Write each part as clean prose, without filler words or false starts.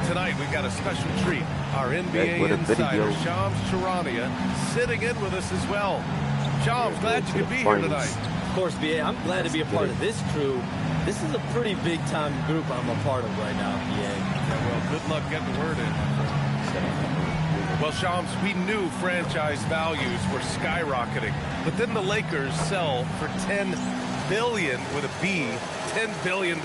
tonight we've got a special treat. Our NBA insider, Shams Charania, sitting in with us as well. Shams, glad you could be here tonight. Of course, BA, I'm glad to be a part of this crew. This is a pretty big-time group I'm a part of right now, BA. Yeah, well, good luck getting the word in. Well, Shams, we knew franchise values were skyrocketing, but then the Lakers sell for $10 billion with a B, $10 billion.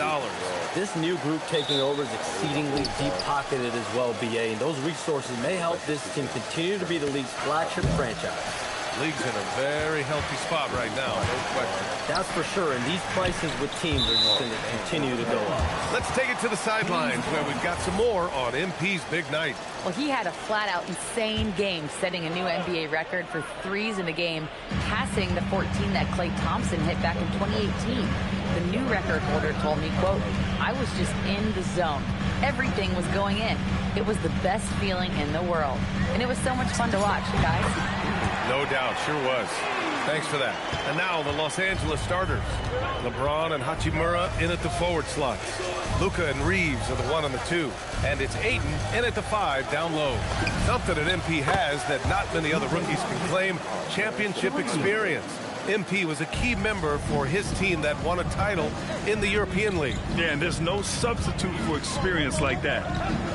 This new group taking over is exceedingly deep-pocketed as well, BA, and those resources may help this team continue to be the league's flagship franchise. League's in a very healthy spot right now, no question. That's for sure, and these prices with teams are just going to continue to go up. Let's take it to the sidelines where we've got some more on MP's big night. Well, he had a flat-out insane game, setting a new NBA record for threes in a game, passing the 14 that Klay Thompson hit back in 2018. The new record holder told me, quote, "I was just in the zone. Everything was going in. It was the best feeling in the world. And it was so much fun to watch, guys." No doubt, sure was. Thanks for that. And now the Los Angeles starters. LeBron and Hachimura in at the forward slots. Luka and Reeves are the 1 and the 2. And it's Ayton in at the 5 down low. Something that MP has that not many other rookies can claim: championship experience. MP was a key member for his team that won a title in the European League. Yeah, and there's no substitute for experience like that.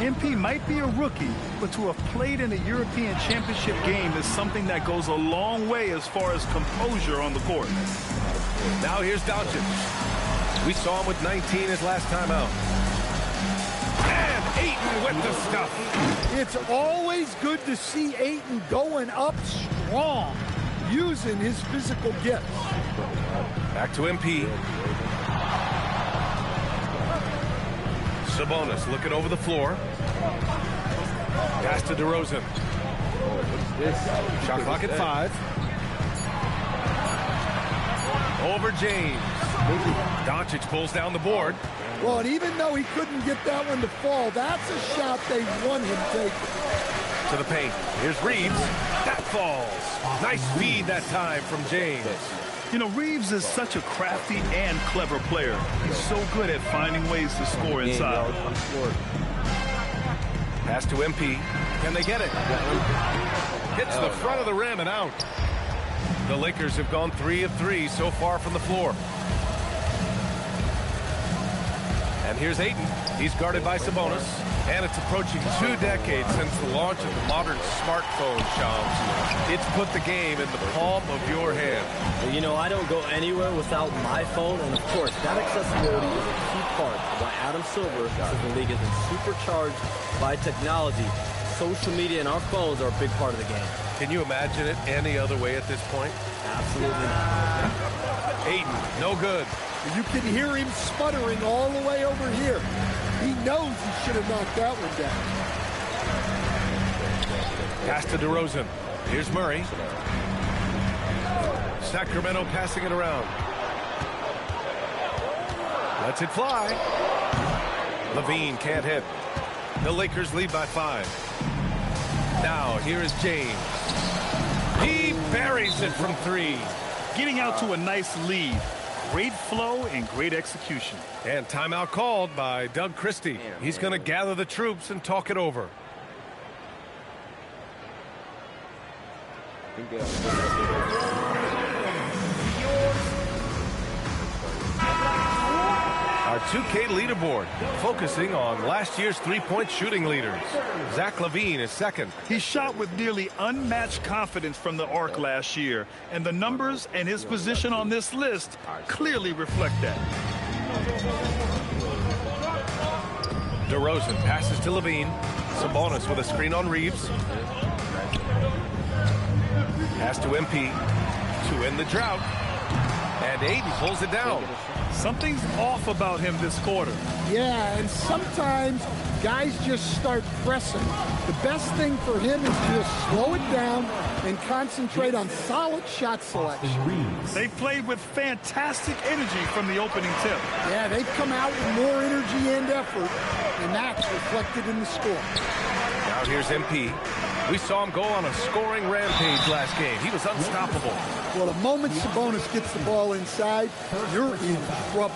MP might be a rookie, but to have played in a European championship game is something that goes a long way as far as composure on the court. Now here's Doncic. We saw him with 19 his last time out. And Ayton with the stuff. It's always good to see Ayton going up strong, using his physical gifts. Back to MP. Sabonis looking over the floor. Pass to DeRozan. Shot clock at 5. Over James. Doncic pulls down the board. Well, and even though he couldn't get that one to fall, that's a shot they want him taking. To the paint. Here's Reeves. That falls. Nice speed that time from James. You know, Reeves is such a crafty and clever player. He's so good at finding ways to score inside. Pass to MP. Can they get it? Hits the front of the rim and out. The Lakers have gone 3 of 3 so far from the floor. And here's Ayton. He's guarded by Sabonis. And it's approaching 2 decades since the launch of the modern smartphone, Shams. It's put the game in the palm of your hand. Well, you know, I don't go anywhere without my phone, and of course, that accessibility is a key part of why Adam Silver says the league has been supercharged by technology. Social media and our phones are a big part of the game. Can you imagine it any other way at this point? Absolutely not. Ayton, no good. You can hear him sputtering all the way over here. He knows he should have knocked that one down. Pass to DeRozan. Here's Murray. Sacramento passing it around. Lets it fly. Levine can't hit. The Lakers lead by 5. Now here is James. He buries it from 3. Getting out to a nice lead. Great flow and great execution. And timeout called by Doug Christie. He's going to gather the troops and talk it over. Our 2K leaderboard, focusing on last year's three-point shooting leaders. Zach LaVine is second. He shot with nearly unmatched confidence from the arc last year, and the numbers and his position on this list clearly reflect that. DeRozan passes to LaVine. Sabonis with a screen on Reeves. Pass to MP to end the drought. And Ayton pulls it down. Something's off about him this quarter. Yeah, and sometimes guys just start pressing. The best thing for him is to just slow it down and concentrate on solid shot selection. They played with fantastic energy from the opening tip. Yeah, they've come out with more energy and effort, and that's reflected in the score. Now here's MP. We saw him go on a scoring rampage last game. He was unstoppable. Well, the moment Sabonis gets the ball inside, you're in trouble.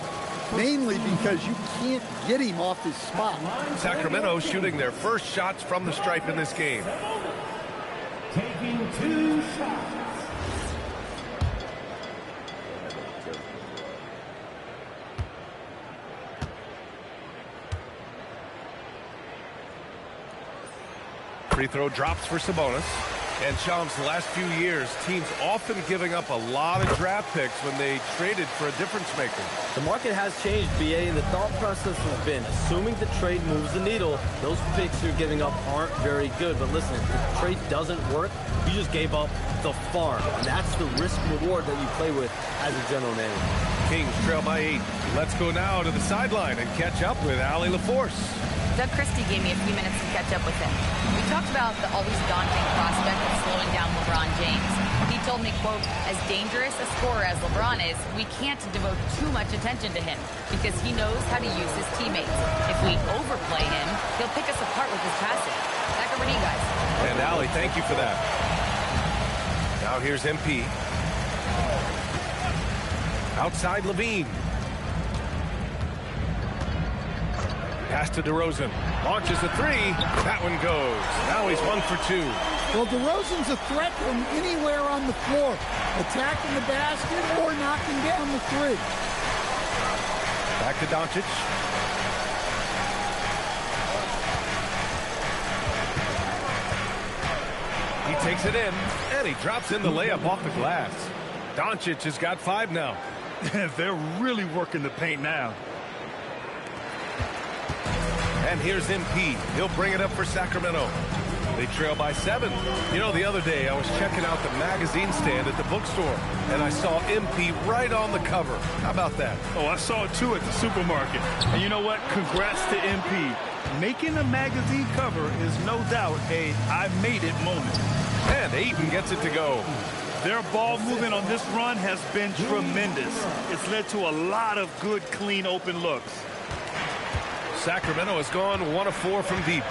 mainly because you can't get him off his spot. Sacramento shooting their first shots from the stripe in this game. Taking 2 shots. Free throw drops for Sabonis. And Shams, the last few years, teams often giving up a lot of draft picks when they traded for a difference maker. The market has changed, BA, and the thought process has been, assuming the trade moves the needle, those picks you're giving up aren't very good. But listen, if the trade doesn't work, you just gave up the farm. And that's the risk reward that you play with as a general manager. Kings trail by 8. Let's go now to the sideline and catch up with Allie LaForce. Doug Christie gave me a few minutes to catch up with him. We talked about the always daunting prospect of slowing down LeBron James. He told me, quote, as dangerous a scorer as LeBron is, we can't devote too much attention to him because he knows how to use his teammates. If we overplay him, he'll pick us apart with his passing. Back over to you guys. And Allie, thank you for that. Now here's MP. Outside Levine. Pass to DeRozan. Launches a 3. That one goes. Now he's 1 for 2. Well, DeRozan's a threat from anywhere on the floor. Attacking the basket or knocking down the 3. Back to Doncic. He takes it in, and he drops in the layup off the glass. Doncic has got 5 now. They're really working the paint now. And here's MP. He'll bring it up for Sacramento. They trail by 7. You know, the other day I was checking out the magazine stand at the bookstore, and I saw MP right on the cover. How about that? Oh, I saw it too at the supermarket. And you know what? Congrats to MP. Making a magazine cover is no doubt a I made it moment. And Ayton gets it to go. Their ball movement on this run has been tremendous. It's led to a lot of good, clean, open looks. Sacramento has gone 1 of 4 from deep.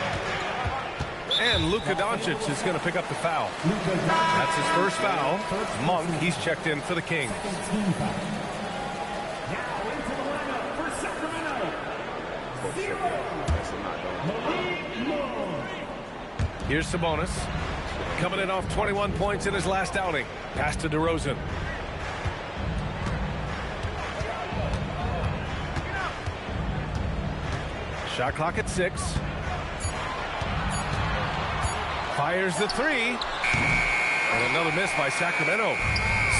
And Luka Doncic is going to pick up the foul. That's his first foul. Monk, he's checked in for the Kings. Here's Sabonis. Coming in off 21 points in his last outing. Pass to DeRozan. Shot clock at 6. Fires the 3. And another miss by Sacramento.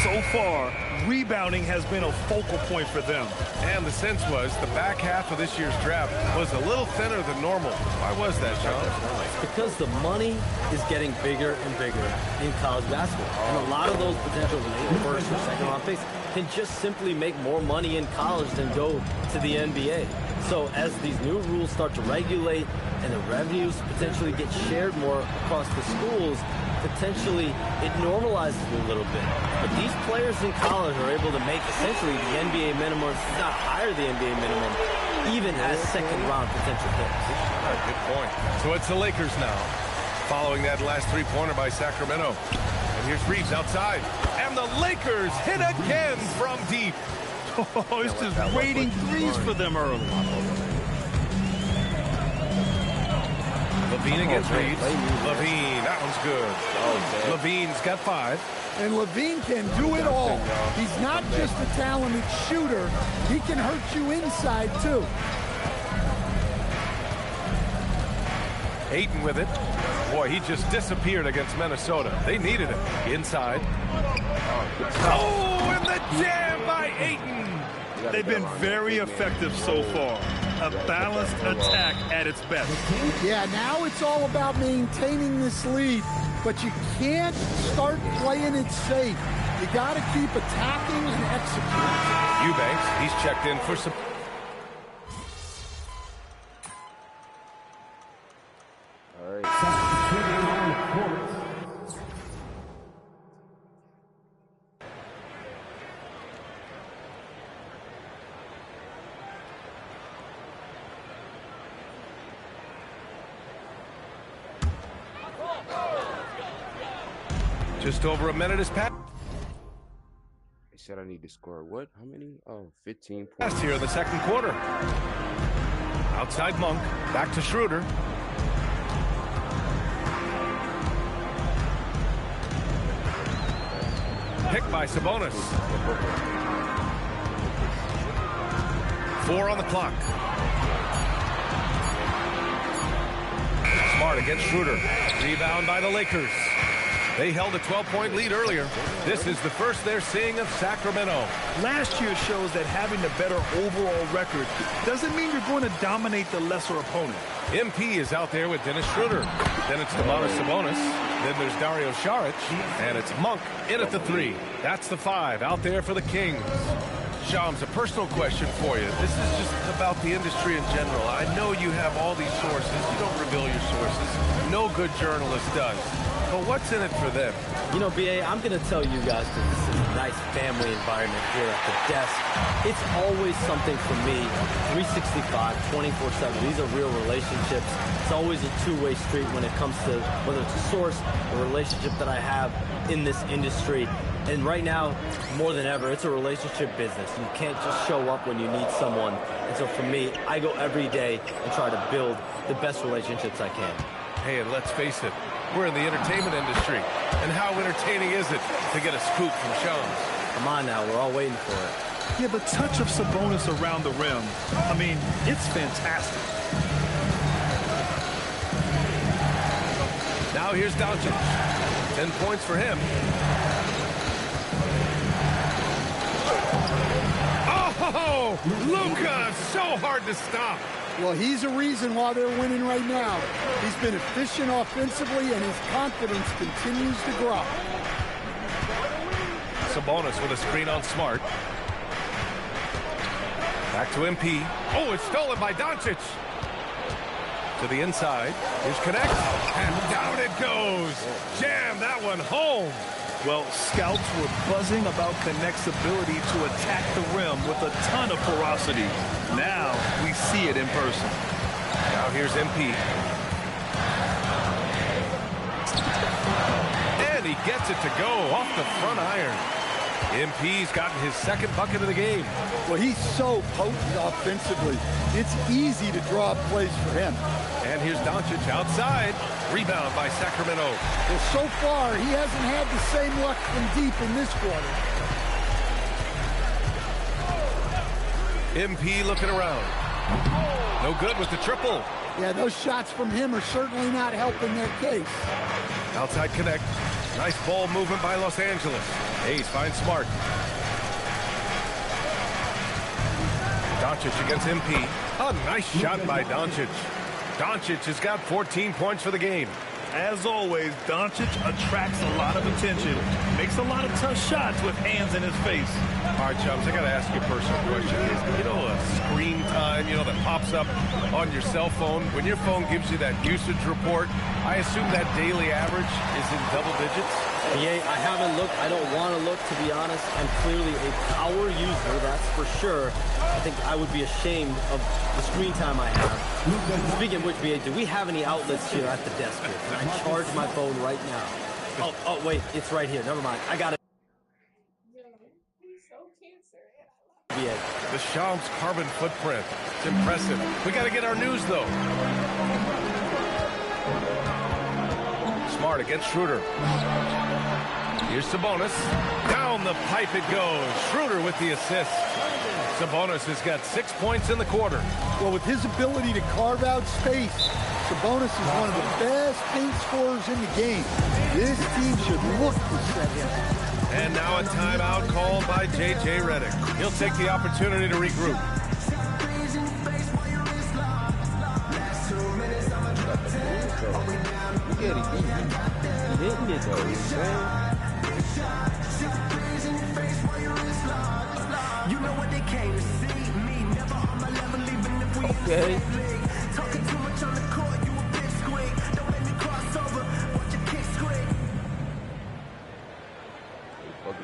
So far, rebounding has been a focal point for them. And the sense was the back half of this year's draft was a little thinner than normal. Why was that, Sean? Because the money is getting bigger and bigger in college basketball. And a lot of those potential first or second round picks can just simply make more money in college than go to the NBA. So as these new rules start to regulate and the revenues potentially get shared more across the schools, potentially it normalizes a little bit. But these players in college are able to make essentially the NBA minimum, if not higher the NBA minimum, even as second-round potential picks. Good point. So it's the Lakers now, following that last three-pointer by Sacramento. And here's Reeves outside. And the Lakers hit again from deep. Oh, it's just raining threes for them early. Levine against Reeves. Levine, that one's good. Levine's got 5. And Levine can do it all. He's not just a talented shooter. He can hurt you inside, too. Ayton with it. Boy, he just disappeared against Minnesota. They needed him. Inside. Oh, and the jam by Ayton. They've been very effective so far. A balanced attack at its best. Yeah, now it's all about maintaining this lead, but you can't start playing it safe. You got to keep attacking and executing. Eubanks, he's checked in for some. Just over a minute has passed. said I need to score what? How many? Oh, 15 points. That's here in the second quarter. Outside Monk, back to Schroeder. Picked by Sabonis. 4 on the clock. Smart against Schroeder. Rebound by the Lakers. They held a 12-point lead earlier. This is the first they're seeing of Sacramento. Last year shows that having a better overall record doesn't mean you're going to dominate the lesser opponent. MP is out there with Dennis Schroeder. Then it's Domantas Sabonis. Then there's Dario Saric. And it's Monk in at the 3. That's the 5 out there for the Kings. Shams, a personal question for you. This is just about the industry in general. I know you have all these sources. You don't reveal your sources. No good journalist does. But what's in it for them? You know, BA, I'm going to tell you guys that this is a nice family environment here at the desk. It's always something for me. 365, 24/7. These are real relationships. It's always a two-way street when it comes to whether it's a source or a relationship that I have in this industry. And right now, more than ever, it's a relationship business. You can't just show up when you need someone. And so for me, I go every day and try to build the best relationships I can. Hey, and let's face it, we're in the entertainment industry. And how entertaining is it to get a scoop from Shams? Come on now, we're all waiting for it. Yeah, the touch of Sabonis around the rim, I mean, it's fantastic. Now here's Doncic. 10 points for him. Oh, Luka, so hard to stop. Well, he's a reason why they're winning right now. He's been efficient offensively, and his confidence continues to grow. Sabonis with a screen on Smart. Back to MP. Oh, it's stolen by Doncic. To the inside. Here's Connect. And down it goes. Jam that one home. Well, scouts were buzzing about Connect's ability to attack the rim with a ton of ferocity. Now we see it in person. Now here's MP. And he gets it to go off the front iron. MP's gotten his second bucket of the game. Well, he's so potent offensively. It's easy to draw plays for him. And here's Doncic outside. Rebound by Sacramento. Well, so far, he hasn't had the same luck from deep in this quarter. MP looking around. No good with the triple. Yeah, those shots from him are certainly not helping their case. Outside Connect. Nice ball movement by Los Angeles. Hayes finds Smart. Doncic against MP. A nice shot by Doncic. Doncic has got 14 points for the game. As always, Doncic attracts a lot of attention. Makes a lot of tough shots with hands in his face. All right, Chums, I got to ask you a personal question. You know, a screen time, that pops up on your cell phone. When your phone gives you that usage report, I assume that daily average is in double digits? Yeah, I haven't looked. I don't want to look, to be honest. I'm clearly a power user, that's for sure. I think I would be ashamed of the screen time I have. Speaking of which, BA, do we have any outlets here at the desk here? Can I charge my phone right now? Oh, wait, it's right here. Never mind. I got it. BA. The Shams carbon footprint. It's impressive. We got to get our news, though. Smart against Schroeder. Here's Sabonis. Down the pipe it goes. Schroeder with the assist. Sabonis has got 6 points in the quarter. Well, with his ability to carve out space, Sabonis is one of the best paint scorers in the game. This team should look to set him. And now a timeout called by J.J. Redick. He'll take the opportunity to regroup. Okay.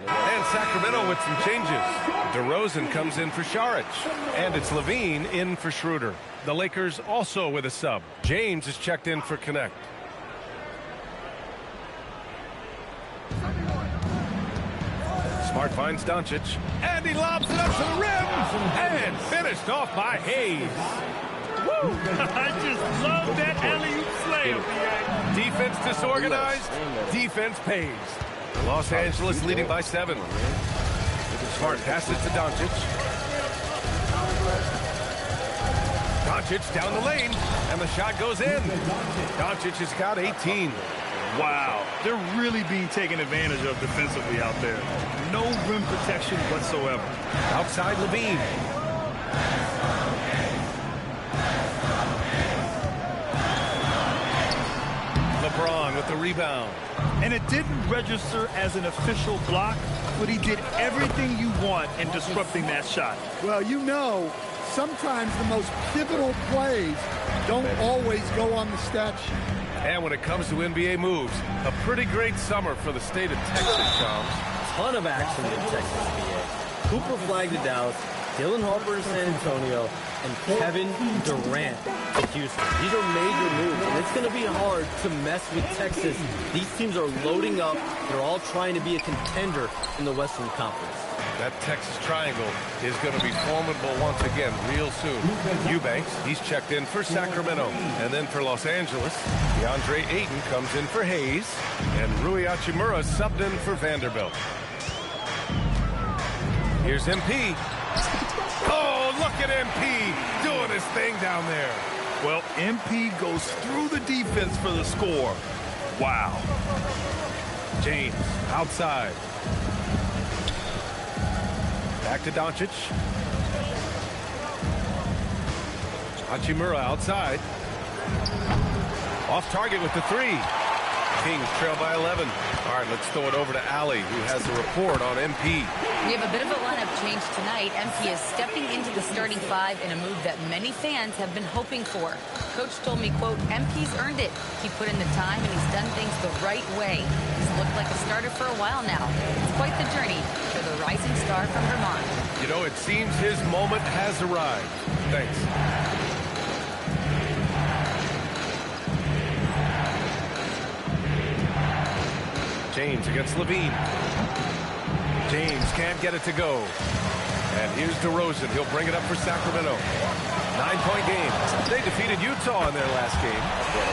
And Sacramento with some changes. DeRozan comes in for Saric. And it's Levine in for Schroeder. The Lakers also with a sub. James is checked in for Connect. Smart finds Doncic, and he lobs it up to the rim, and finished off by Hayes. Woo! I just love that alley-oop slam. Defense disorganized, defense pays. Los Angeles leading by 7. Smart passes to Doncic. Doncic down the lane, and the shot goes in. Doncic has got 18. Wow, they're really being taken advantage of defensively out there. No rim protection whatsoever. Outside Levine. LeBron with the rebound. And it didn't register as an official block, but he did everything you want in disrupting that shot. Well, you know, sometimes the most pivotal plays don't always go on the stat sheet. And when it comes to NBA moves, a pretty great summer for the state of Texas, Shams. Ton of action in Texas NBA. Cooper flagged to Dallas, Dylan Harper to San Antonio, and Kevin Durant to Houston. These are major moves, and it's going to be hard to mess with Texas. These teams are loading up. They're all trying to be a contender in the Western Conference. That Texas triangle is going to be formidable once again real soon. Eubanks, he's checked in for Sacramento. And then for Los Angeles, DeAndre Ayton comes in for Hayes. And Rui Hachimura subbed in for Vanderbilt. Here's MP. Oh, look at MP doing his thing down there. Well, MP goes through the defense for the score. Wow. James outside. Back to Doncic. Hachimura outside. Off target with the 3. Kings trail by 11. All right, let's throw it over to Allie, who has a report on MP. We have a bit of a lineup change tonight. MP is stepping into the starting 5 in a move that many fans have been hoping for. Coach told me, quote, MP's earned it. He put in the time and he's done things the right way. He's looked like a starter for a while now. It's quite the journey for the rising star from Vermont. You know, it seems his moment has arrived. Thanks. James against Levine. James can't get it to go. And here's DeRozan. He'll bring it up for Sacramento. 9-point game. They defeated Utah in their last game.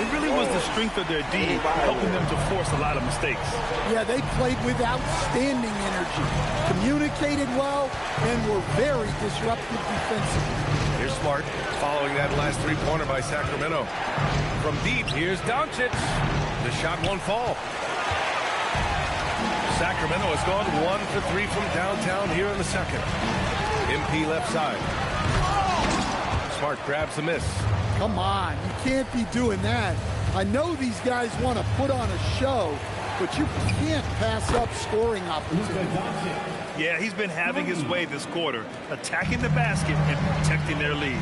It really was the strength of their D helping them to force a lot of mistakes. Yeah, they played with outstanding energy, communicated well, and were very disruptive defensively. Here's Smart following that last three-pointer by Sacramento. From deep, here's Doncic. The shot won't fall. Sacramento has gone 1 for 3 from downtown here in the second. MP left side. Smart grabs the miss. Come on, you can't be doing that. I know these guys want to put on a show, but you can't pass up scoring opportunities. Yeah, he's been having his way this quarter, attacking the basket and protecting their lead.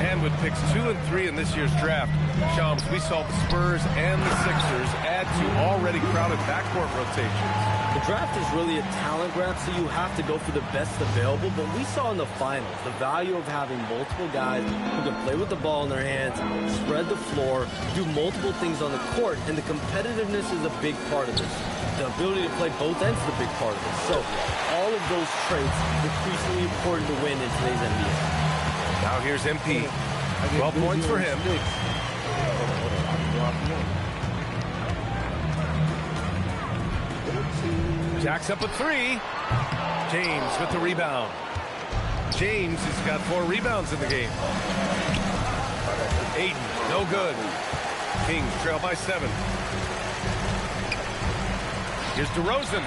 And with picks 2 and 3 in this year's draft, Shams, we saw the Spurs and the Sixers add to already crowded backcourt rotations. The draft is really a talent grab, so you have to go for the best available. But we saw in the finals the value of having multiple guys who can play with the ball in their hands, spread the floor, do multiple things on the court, and the competitiveness is a big part of this. The ability to play both ends is a big part of this. So all of those traits increasingly important to win in today's NBA. Now here's MP. 12 points for him. Jacks up a 3. James with the rebound. James has got 4 rebounds in the game. Ayton, no good. Kings trail by 7. Here's DeRozan.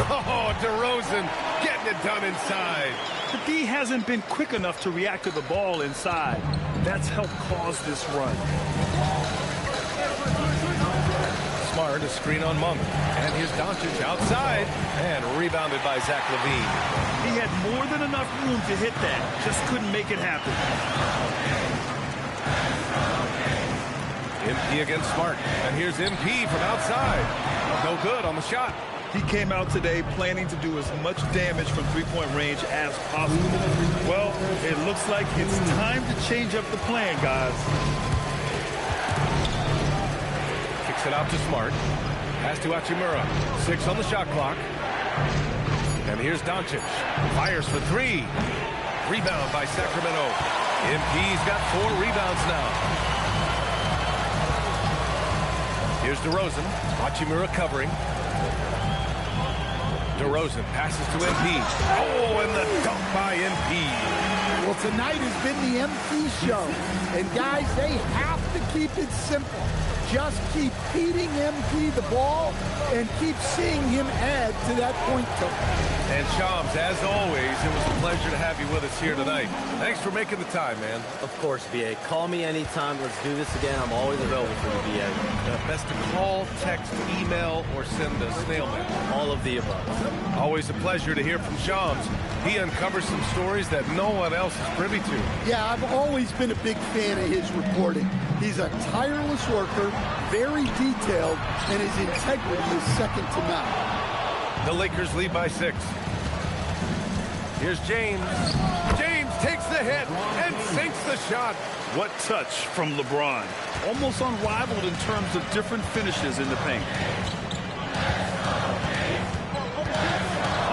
Oh, DeRozan getting it done inside. The D hasn't been quick enough to react to the ball inside. That's helped cause this run. Smart, a screen on Monk. And here's Doncic outside. And rebounded by Zach Levine. He had more than enough room to hit that. Just couldn't make it happen. MP against Smart. And here's MP from outside. No good on the shot. He came out today planning to do as much damage from three-point range as possible. Well, it looks like it's time to change up the plan, guys. Kicks it out to Smart. Pass to Hachimura. 6 on the shot clock. And here's Doncic. Fires for three. Rebound by Sacramento. MP's got 4 rebounds now. Here's DeRozan. Hachimura covering. DeRozan passes to MP. Oh, and the dunk by MP. Well, tonight has been the MP show. And guys, they have to keep it simple. Just keep feeding MP the ball and keep seeing him add to that point total. And Shams, as always, it was a pleasure to have you with us here tonight. Thanks for making the time, man. Of course, BA. Call me anytime. Let's do this again. I'm always available for you, BA. Best to call, text, email, or send a snail mail. All of the above. Always a pleasure to hear from Shams. He uncovers some stories that no one else is privy to. Yeah, I've always been a big fan of his reporting. He's a tireless worker, very detailed, and his integrity is second to none. The Lakers lead by 6. Here's James. James takes the hit and sinks the shot. What touch from LeBron. Almost unrivaled in terms of different finishes in the paint.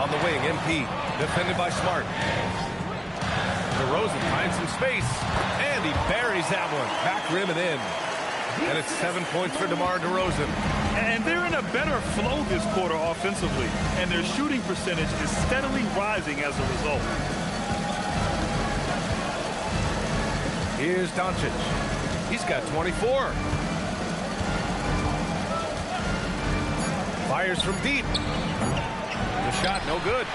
On the wing, MP, defended by Smart. DeRozan finds some space, and he buries that one. Back rim and in. And it's 7 points for DeMar DeRozan. And they're in a better flow this quarter offensively, and their shooting percentage is steadily rising as a result. Here's Doncic. He's got 24. Fires from deep. The shot no good.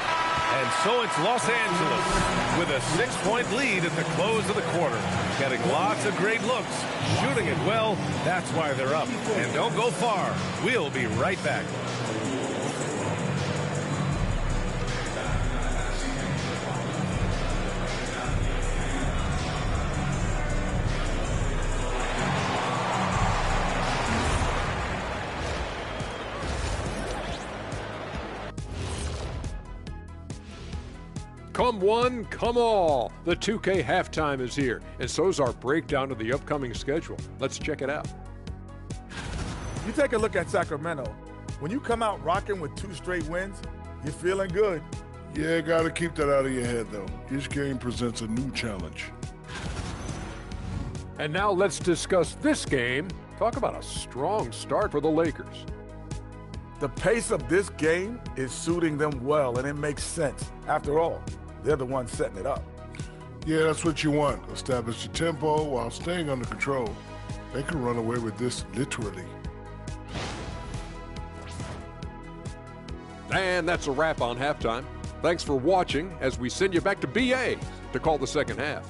And so it's Los Angeles with a 6-point lead at the close of the quarter. Getting lots of great looks, shooting it well. That's why they're up. And don't go far. We'll be right back. Come one, come all. The 2K halftime is here, and so's our breakdown of the upcoming schedule. Let's check it out. You take a look at Sacramento. When you come out rocking with 2 straight wins, you're feeling good. Yeah, gotta keep that out of your head, though. Each game presents a new challenge. And now let's discuss this game. Talk about a strong start for the Lakers. The pace of this game is suiting them well, and it makes sense. After all, they're the ones setting it up. Yeah, that's what you want. Establish the tempo while staying under control. They can run away with this literally. And that's a wrap on halftime. Thanks for watching as we send you back to BA to call the second half.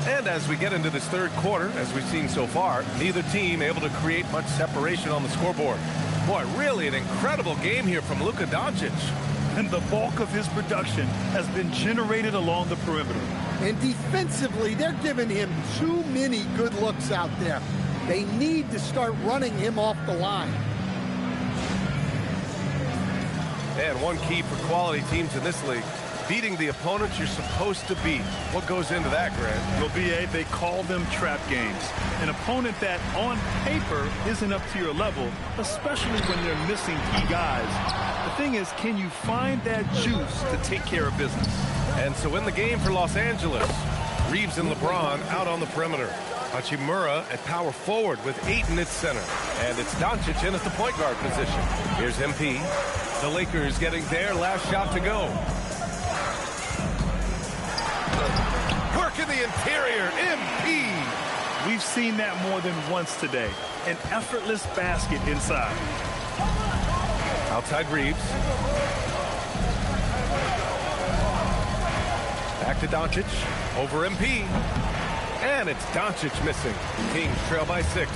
And as we get into this third quarter, as we've seen so far, neither team able to create much separation on the scoreboard. Boy, really an incredible game here from Luka Doncic. And the bulk of his production has been generated along the perimeter. And defensively, they're giving him too many good looks out there. They need to start running him off the line. And one key for quality teams in this league, beating the opponents you're supposed to beat. What goes into that, Grant? Well, BA, they call them trap games. An opponent that, on paper, isn't up to your level, especially when they're missing key guys. The thing is, can you find that juice to take care of business? And so in the game for Los Angeles, Reeves and LeBron out on the perimeter. Hachimura at power forward with Ayton at center. And it's Doncic in at the point guard position. Here's MP. The Lakers getting their last shot to go. Work in the interior, MP. We've seen that more than once today. An effortless basket inside. Outside Reeves. Back to Doncic. Over MP. And it's Doncic missing. Kings trail by 6.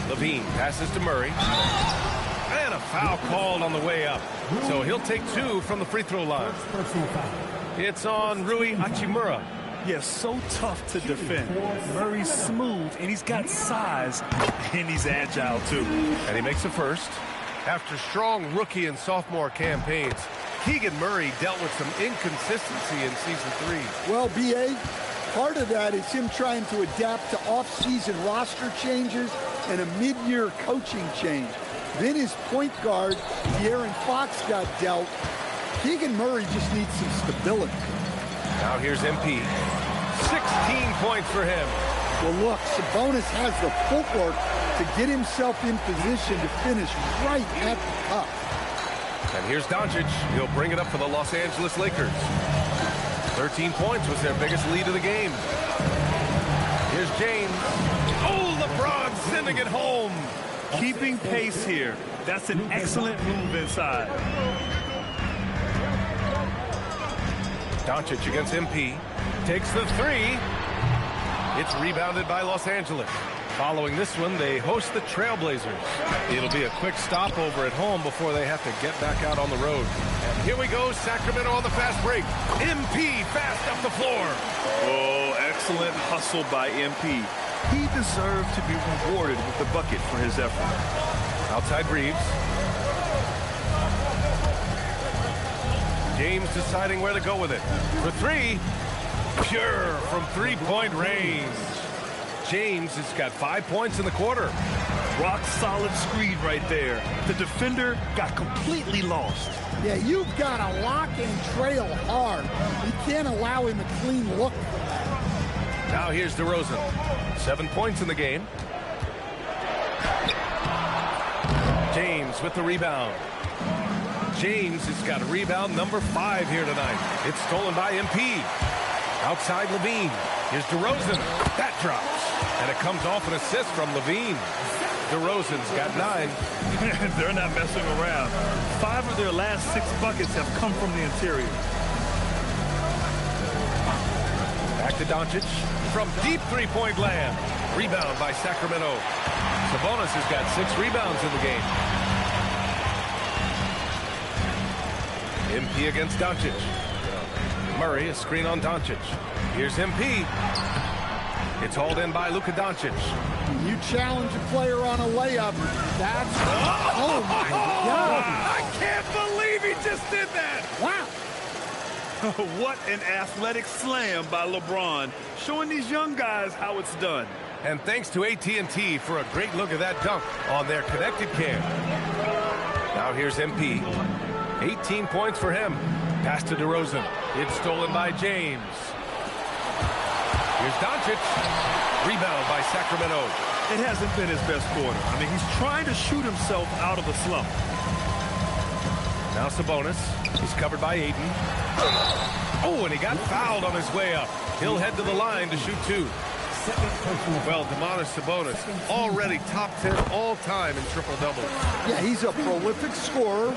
Levine passes to Murray. And a foul called on the way up. So he'll take 2 from the free throw line. It's on Rui Hachimura. Yes, so tough to defend. Murray's smooth, and he's got size, and he's agile, too. And he makes the first. After strong rookie and sophomore campaigns, Keegan Murray dealt with some inconsistency in Season 3. Well, B.A., part of that is him trying to adapt to off-season roster changes and a mid-year coaching change. Then his point guard, De'Aaron Fox, got dealt. Keegan Murray just needs some stability. Now here's MP. 16 points for him. Well, look, Sabonis has the footwork to get himself in position to finish right at the cup. And here's Doncic. He'll bring it up for the Los Angeles Lakers. 13 points was their biggest lead of the game. Here's James. Oh, LeBron sending it home. Keeping pace here. That's an excellent move inside. Doncic against MP. Takes the three. It's rebounded by Los Angeles. Following this one, they host the Trailblazers. It'll be a quick stopover at home before they have to get back out on the road. And here we go, Sacramento on the fast break. MP fast up the floor. Oh, excellent hustle by MP. He deserved to be rewarded with the bucket for his effort. Outside Reeves. James deciding where to go with it. For three. Pure from three-point range. James has got 5 points in the quarter. Rock solid screen right there. The defender got completely lost. Yeah, you've got to lock and trail hard. You can't allow him a clean look. Now here's DeRozan. 7 points in the game. James with the rebound. James has got rebound number 5 here tonight. It's stolen by MP. Outside Levine. Here's DeRozan. That drops. And it comes off an assist from Levine. DeRozan's got 9. They're not messing around. 5 of their last 6 buckets have come from the interior. Back to Doncic from deep three-point land. Rebound by Sacramento. Sabonis has got 6 rebounds in the game. MP against Doncic. Murray, a screen on Doncic. Here's MP. It's hauled in by Luka Doncic. You challenge a player on a layup. That's... Oh, my God. I can't believe he just did that. Wow. What an athletic slam by LeBron, showing these young guys how it's done. And thanks to AT&T for a great look at that dunk on their connected cam. Now here's MP. 18 points for him. Pass to DeRozan. It's stolen by James. Here's Doncic. Rebound by Sacramento. It hasn't been his best quarter. I mean, he's trying to shoot himself out of a slump. Now Sabonis. He's covered by Ayton. Oh, and he got fouled on his way up. He'll head to the line to shoot 2. Well, Domantas Sabonis, already top 10 all-time in triple-doubles. Yeah, he's a prolific scorer,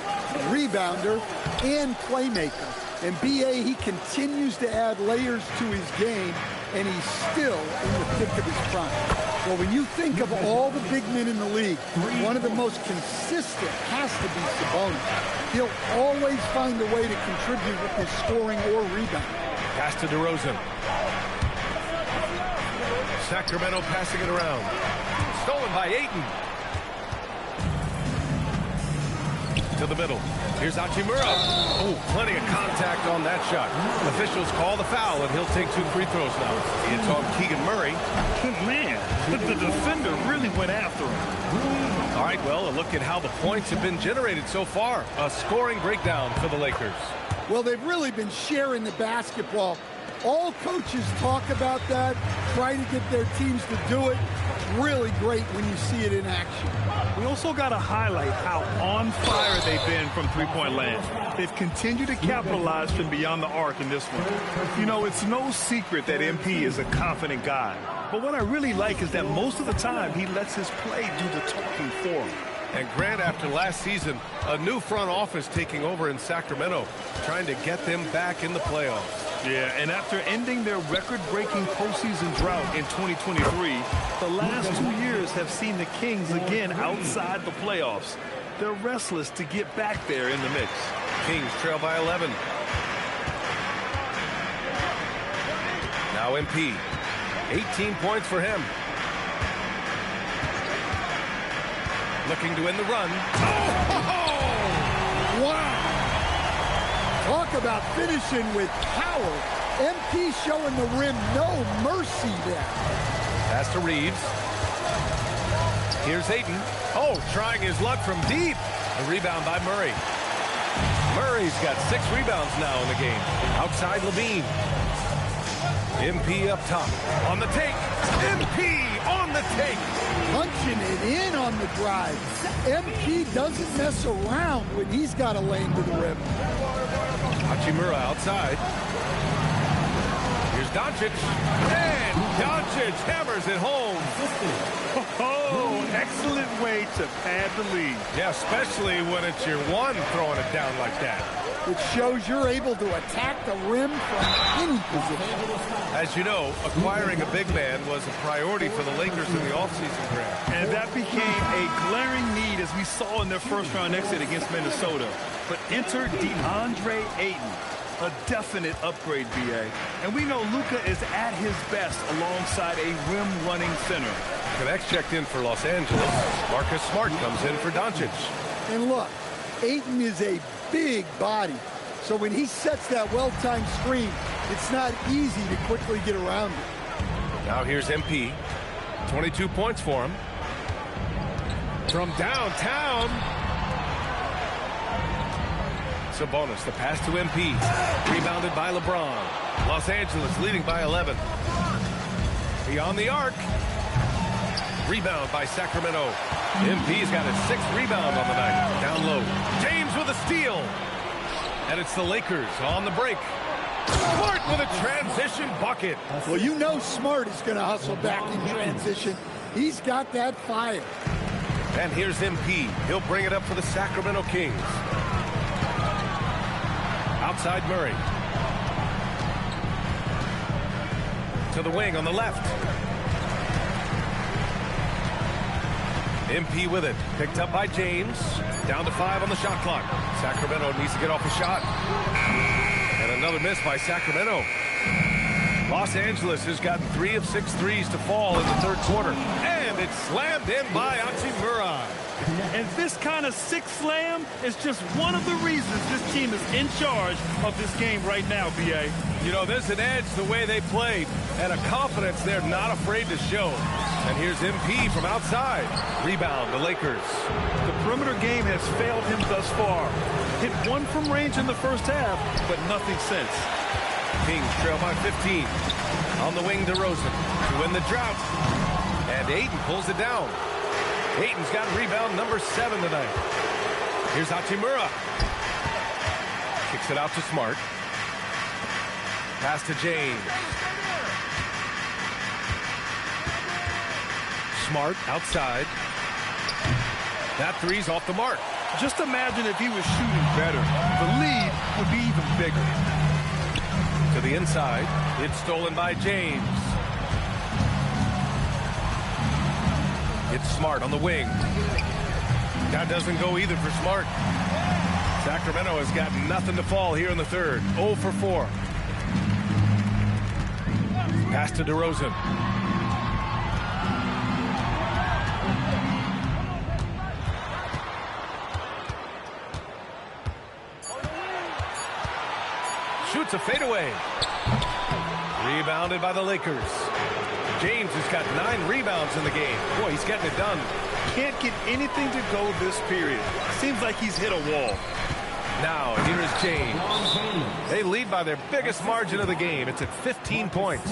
rebounder, and playmaker. And B.A., he continues to add layers to his game, and he's still in the thick of his prime. Well, when you think of all the big men in the league, one of the most consistent has to be Sabonis. He'll always find a way to contribute with his scoring or rebound. Pass to DeRozan. Sacramento passing it around. Stolen by Ayton. To the middle. Here's Hachimura. Oh, plenty of contact on that shot. Officials call the foul, and he'll take 2 free throws now. It's on Keegan Murray. Man, the defender really went after him. All right, well, a look at how the points have been generated so far. A scoring breakdown for the Lakers. Well, they've really been sharing the basketball. All coaches talk about that, try to get their teams to do it. Really great when you see it in action. We also got to highlight how on fire they've been from three-point land. They've continued to capitalize from beyond the arc in this one. You know, it's no secret that MP is a confident guy. But what I really like is that most of the time he lets his play do the talking for him. And Grant, after last season, a new front office taking over in Sacramento, trying to get them back in the playoffs. Yeah, and after ending their record-breaking postseason drought in 2023, the last 2 years have seen the Kings again outside the playoffs. They're restless to get back there in the mix. Kings trail by 11. Now MP. 18 points for him. Looking to win the run. Oh! Wow! about finishing with power. MP showing the rim no mercy there. Pass to Reeves. Here's Ayton. Oh, trying his luck from deep. A rebound by Murray. Murray's got 6 rebounds now in the game. Outside Levine. MP up top. On the take. MP on the take. Punching it in on the drive. MP doesn't mess around when he's got a lane to the rim. Hachimura outside. Here's Doncic. And Doncic hammers it home. Oh, excellent way to pad the lead. Yeah, especially when it's your one throwing it down like that. It shows you're able to attack the rim from any position. As you know, acquiring a big man was a priority for the Lakers in the offseason draft. And that became a glaring need as we saw in their first round exit against Minnesota. But enter DeAndre Ayton, a definite upgrade, BA. And we know Luka is at his best alongside a rim-running center. Connects checked in for Los Angeles. Marcus Smart comes in for Doncic. And look, Ayton is a big body. So when he sets that well-timed screen, it's not easy to quickly get around it. Now here's MP. 22 points for him. From downtown. Sabonis, the pass to MP. Rebounded by LeBron. Los Angeles leading by 11. Beyond the arc. Rebound by Sacramento. MP's got his 6th rebound on the night. Down low. James with a steal. And it's the Lakers on the break. Smart with a transition bucket. Well, you know Smart is going to hustle back in transition. He's got that fire. And here's MP. He'll bring it up for the Sacramento Kings. Outside Murray. To the wing on the left. MP with it. Picked up by James. Down to 5 on the shot clock. Sacramento needs to get off a shot. And another miss by Sacramento. Los Angeles has gotten 3 of 6 threes to fall in the third quarter. And it's slammed in by Hachimura. And this kind of 6 slam is just one of the reasons this team is in charge of this game right now, BA. You know, there's an edge the way they play and a confidence they're not afraid to show. And here's MP from outside. Rebound, the Lakers. The perimeter game has failed him thus far. Hit 1 from range in the first half, but nothing since. Kings trail by 15. On the wing to Rosen to win the drought. And Ayton pulls it down. Ayton's got rebound number 7 tonight. Here's Hachimura. Kicks it out to Smart. Pass to James. Smart outside. That three's off the mark. Just imagine if he was shooting better. The lead would be even bigger. To the inside. It's stolen by James. It's Smart on the wing. That doesn't go either for Smart. Sacramento has got nothing to fall here in the third. 0 for 4. Pass to DeRozan. Shoots a fadeaway. Rebounded by the Lakers. James has got 9 rebounds in the game. Boy, he's getting it done. Can't get anything to go this period. Seems like he's hit a wall. Now, here is James. They lead by their biggest margin of the game. It's at 15 points.